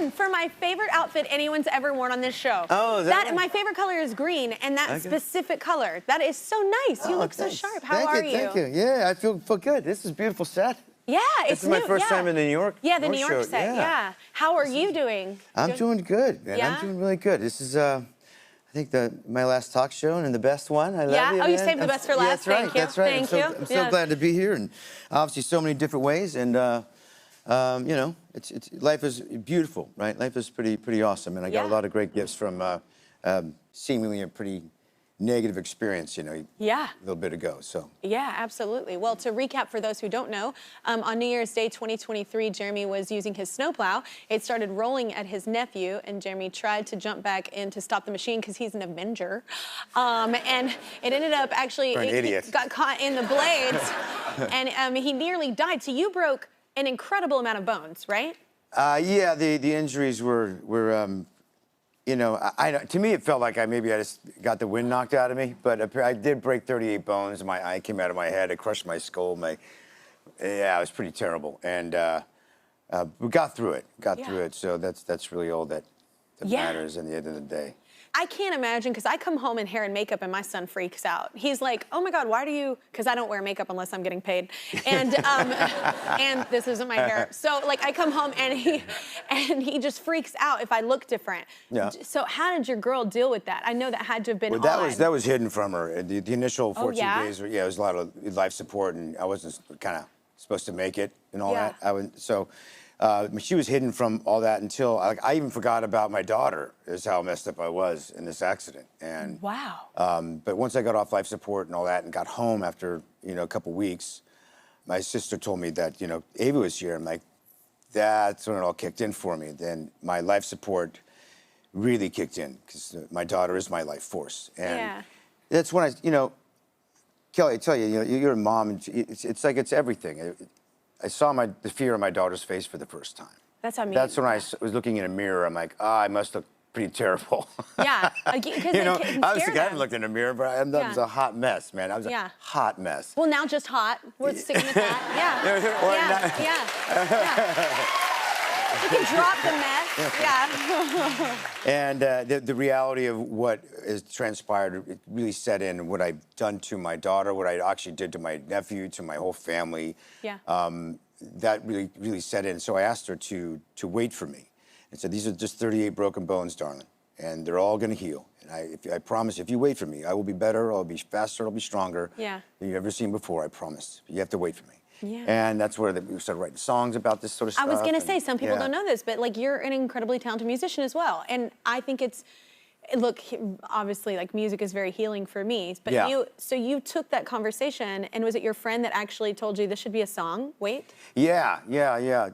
And for my favorite outfit anyone's ever worn on this show. Oh, that my favorite color is green, and that specific color. That is so nice. You look so sharp. How are you? Thank you. Yeah, I feel good. This is a beautiful set. Yeah, it's This is my first time in the New York. Yeah, the New York set. Yeah. How are you doing? I'm doing good, man. Yeah? I'm doing really good. This is, I think, my last talk show and the best one. I love you, Oh, man. you saved the best for last. That's right. Thank you. That's right. Thank you. I'm so glad to be here, and obviously so many different ways. And you know, life is beautiful, right? Life is pretty awesome, and I got a lot of great gifts from seemingly a pretty negative experience, you know, a little bit ago, so. Yeah, absolutely. Well, to recap for those who don't know, on New Year's Day 2023, Jeremy was using his snowplow. It started rolling at his nephew, and Jeremy tried to jump back in to stop the machine because he's an Avenger. And it ended up actually, he got caught in the blades, and he nearly died. So you broke an incredible amount of bones, right? Yeah, the injuries were you know, to me it felt like maybe I just got the wind knocked out of me, but I did break 38 bones. My eye came out of my head. It crushed my skull. Yeah, it was pretty terrible. And we got through it. So that's really all that matters in the end of the day. I can't imagine, because I come home in hair and makeup and my son freaks out. He's like, oh my God, why do you, because I don't wear makeup unless I'm getting paid. And and this isn't my hair. So like I come home and he just freaks out if I look different. Yeah. So how did your girl deal with that? I know that had to have been odd. That was hidden from her. The initial 14 days, it was a lot of life support, and I wasn't kind of supposed to make it and all that. She was hidden from all that until I even forgot about my daughter, is how messed up I was in this accident. And wow. But once I got off life support and all that and got home after, you know, a couple weeks, my sister told me that, you know, Ava was here. I'm like, that's when it all kicked in for me. Then my life support really kicked in, because my daughter is my life force. And that's when you know, Kelly, I tell you, you're a mom, and it's like it's everything. I saw the fear on my daughter's face for the first time. That's amazing. That's when I was looking in a mirror. I'm like, I must look pretty terrible. Yeah, you know, obviously I haven't looked in a mirror, but I was a hot mess, man. I was a hot mess. Well, now just hot. We're sticking with that. You can drop the mess. And the reality of what has transpired, it really set in. What I've done to my daughter, what I actually did to my nephew, to my whole family. That really set in. So I asked her to wait for me, and said, "These are just 38 broken bones, darling, and they're all going to heal. And I promise, if you wait for me, I will be better. I'll be faster. I'll be stronger than you've ever seen before. I promise. You have to wait for me." And that's where we started writing songs about this sort of stuff. I was going to say, some people don't know this, but like you're an incredibly talented musician as well. And I think look, obviously like music is very healing for me, but so you took that conversation, and was it your friend that actually told you this should be a song? Wait. Yeah.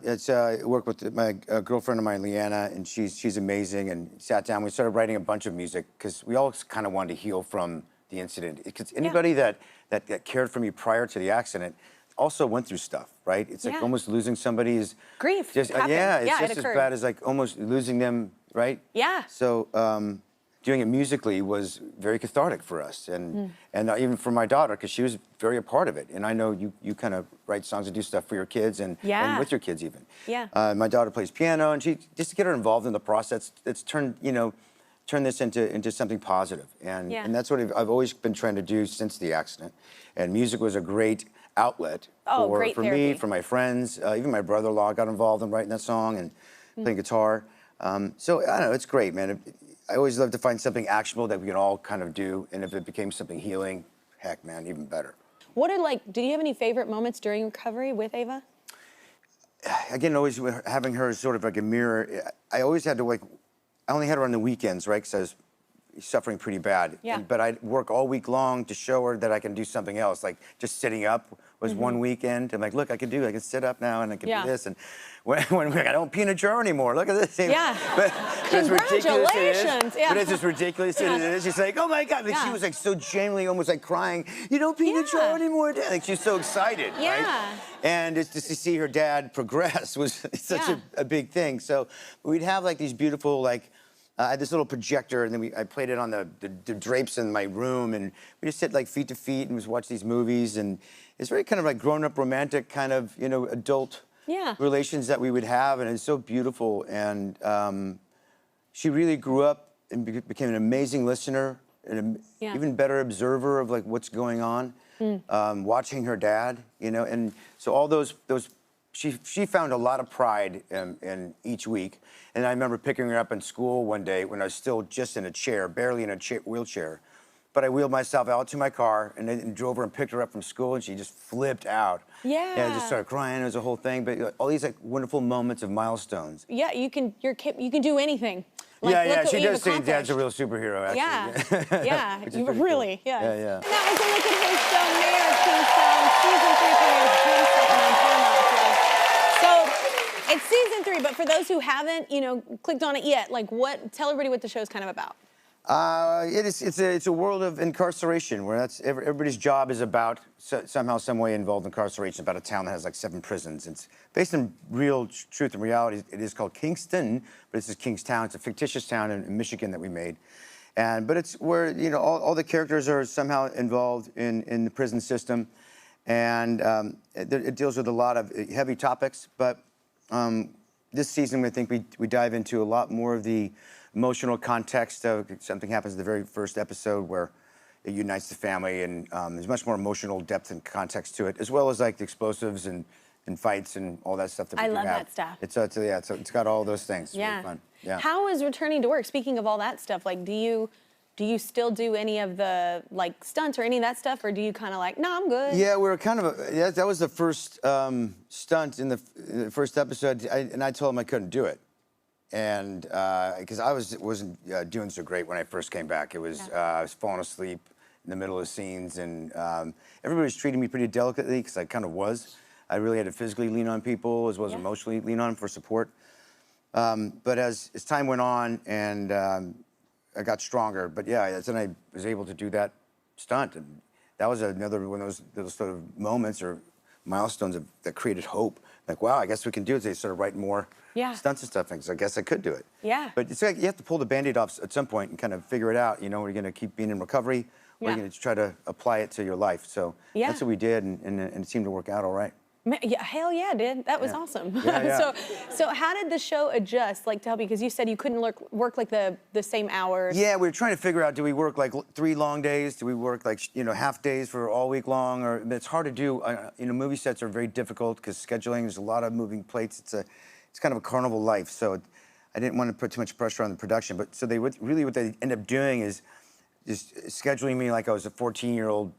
It's I worked with my girlfriend of mine, Leanna, and she's amazing, and sat down. We started writing a bunch of music because we all kind of wanted to heal from the incident. Because anybody that cared for me prior to the accident also went through stuff, right? It's like almost losing somebody is grief. Just, it's just as bad as like almost losing them, right? Yeah. So doing it musically was very cathartic for us, and even for my daughter, because she was very a part of it. And I know you kind of write songs and do stuff for your kids and with your kids even. My daughter plays piano, and just to get her involved in the process, it's turned this into something positive. And that's what I've always been trying to do since the accident. And music was a great outlet for me, for my friends. Even my brother-in-law got involved in writing that song and playing guitar. So I don't know, it's great, man. I always love to find something actionable that we can all kind of do, and if it became something healing, heck, man, even better. Did you have any favorite moments during recovery with Ava? Again, always having her as sort of like a mirror. I always had to I only had her on the weekends, right? Because I was suffering pretty bad. But I'd work all week long to show her that I can do something else. Like just sitting up was one weekend. I'm like, look, I can sit up now, and I can do this. And when I don't pee in a jar anymore, look at this. But as ridiculous it is, but it's as ridiculous as it is. She's like, oh my God. Like, she was like so genuinely almost like crying. You don't pee in a jar anymore, Dad. Like she's so excited, right? And just to see her dad progress was such a big thing. So we'd have like these beautiful I had this little projector, and then I played it on the drapes in my room, and we just sit like feet to feet and just watch these movies, and it's very kind of like grown-up romantic kind of, adult relations that we would have, and it's so beautiful. And she really grew up and became an amazing listener, and an even better observer of like what's going on. Watching her dad, you know, and so all those she found a lot of pride in each week. And I remember picking her up in school one day when I was still just in a chair, barely in a wheelchair. But I wheeled myself out to my car and then drove her and picked her up from school, and she just flipped out. Yeah. And I just started crying. It was a whole thing. But all these like wonderful moments of milestones. Yeah, you can do anything. Like, she does say Dad's a real superhero, actually. Yeah, you really, cool. Yeah. And that was a look at his show, Mayor of Kingstown, season 3 premieres June 2nd on Paramount+. So it's season 3, but for those who haven't, you know, clicked on it yet, like tell everybody what the show's kind of about. It's a world of incarceration where everybody's job is about somehow, some way involved in incarceration. About a town that has like 7 prisons. It's based on real truth and reality. It is called Kingston, but this is Kingstown. It's a fictitious town in Michigan that we made, but it's where all the characters are somehow involved in the prison system, and it deals with a lot of heavy topics. But this season, I think we dive into a lot more of the emotional context of something happens in the very first episode where it unites the family, and there's much more emotional depth and context to it, as well as like the explosives and fights and all that stuff that we I love have. that stuff. It's got all those things. It's really fun. Yeah. How is returning to work? Speaking of all that stuff, like, do you still do any of the like stunts or any of that stuff, or do you kind of like, no, I'm good? Yeah, we were kind of that was the first stunt in the first episode, and I told him I couldn't do it. And because I wasn't doing so great when I first came back. It was I was falling asleep in the middle of scenes, and everybody was treating me pretty delicately because I kind of was. I really had to physically lean on people as well as emotionally lean on them for support. But as time went on, and I got stronger. But yeah, then I was able to do that stunt, and that was another one of those sort of moments or milestones that created hope. Like, wow, I guess we can do it. They started writing more stunts and stuff, so I guess I could do it. Yeah. But it's like you have to pull the Band-Aid off at some point and kind of figure it out. You know, are you going to keep being in recovery, or are you going to try to apply it to your life? So that's what we did, and it seemed to work out all right. Yeah, hell yeah, dude. That was awesome. So how did the show adjust, like, to help you? Because you said you couldn't work like the same hours. Yeah, we were trying to figure out, do we work like 3 long days? Do we work like, half days for all week long? Or it's hard to do. Movie sets are very difficult because scheduling, there's a lot of moving plates. It's kind of a carnival life. So I didn't want to put too much pressure on the production. But so what they end up doing is just scheduling me like I was a 14-year-old,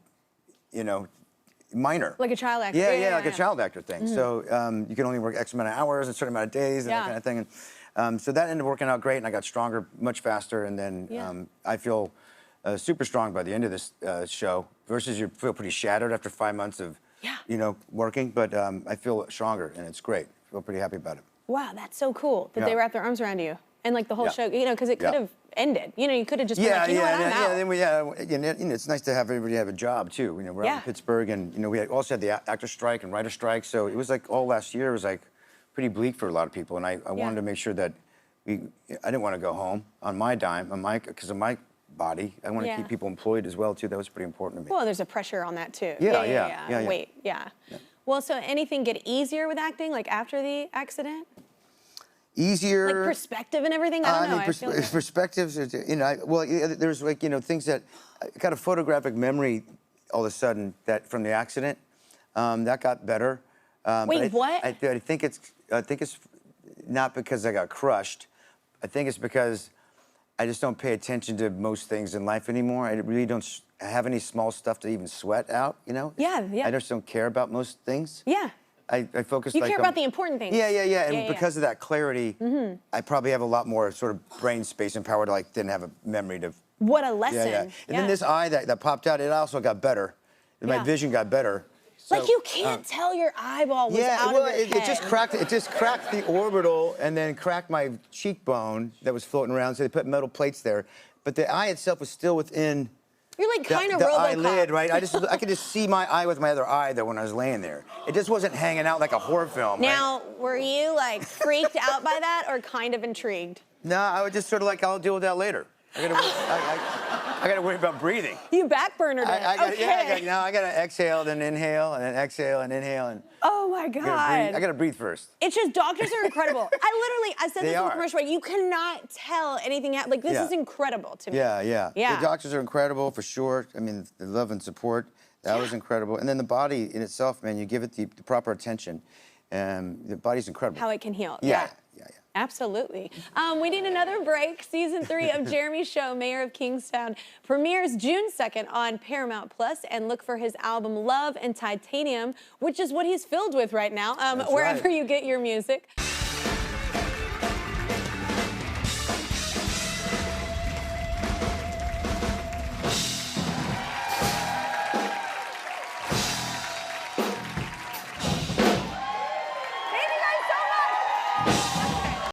minor. Like a child actor. Yeah, like a child actor thing. Mm-hmm. So you can only work X amount of hours, a certain amount of days, and that kind of thing. And so that ended up working out great, and I got stronger much faster. And then I feel super strong by the end of this show. Versus you feel pretty shattered after 5 months of working. But I feel stronger, and it's great. I feel pretty happy about it. Wow, that's so cool that they wrapped their arms around you. And like the whole show, because it could have ended. You could have just been like, I'm out. It's nice to have everybody have a job too. We're out in Pittsburgh, and we also had the actor strike and writer strike. So it was like all last year was like pretty bleak for a lot of people, and I wanted to make sure that I didn't want to go home on my dime, because of my body. I want to keep people employed as well too. That was pretty important to me. Well, there's a pressure on that too. Yeah. Well, so anything get easier with acting, like after the accident? Easier, like perspective and everything. I don't know. Perspectives. There's like things that I got a photographic memory all of a sudden that from the accident that got better. Wait, what? I think it's not because I got crushed. I think it's because I just don't pay attention to most things in life anymore. I really don't have any small stuff to even sweat out. Yeah. I just don't care about most things. Yeah. I focus. You care about the important things. Yeah. And because of that clarity, I probably have a lot more sort of brain space and power to didn't have a memory to. What a lesson. Yeah. And then this eye that popped out, it also got better. My vision got better. So, like you can't tell your eyeball was out of your head. It just cracked the orbital and then cracked my cheekbone that was floating around. So they put metal plates there, but the eye itself was still within. You're like kind of the RoboCop. eyelid, right? I could just see my eye with my other eye though when I was laying there. It just wasn't hanging out like a horror film. Now, were you like freaked out by that or kind of intrigued? No, I was just sort of like, I'll deal with that later. I I got to worry about breathing. You backburnered it. Yeah, I got to exhale, then inhale, and then exhale and inhale. And oh my God. I got to breathe first. It's just, doctors are incredible. I said this in the commercial, right? You cannot tell anything, like this is incredible to me. Yeah. The doctors are incredible for sure. I mean, the love and support, that was incredible. And then the body in itself, man, you give it the proper attention, and the body's incredible. How it can heal. Yeah. Absolutely. We need another break. Season 3 of Jeremy's show, Mayor of Kingstown, premieres June 2nd on Paramount Plus, and look for his album Love and Titanium, which is what he's filled with right now, wherever you get your music.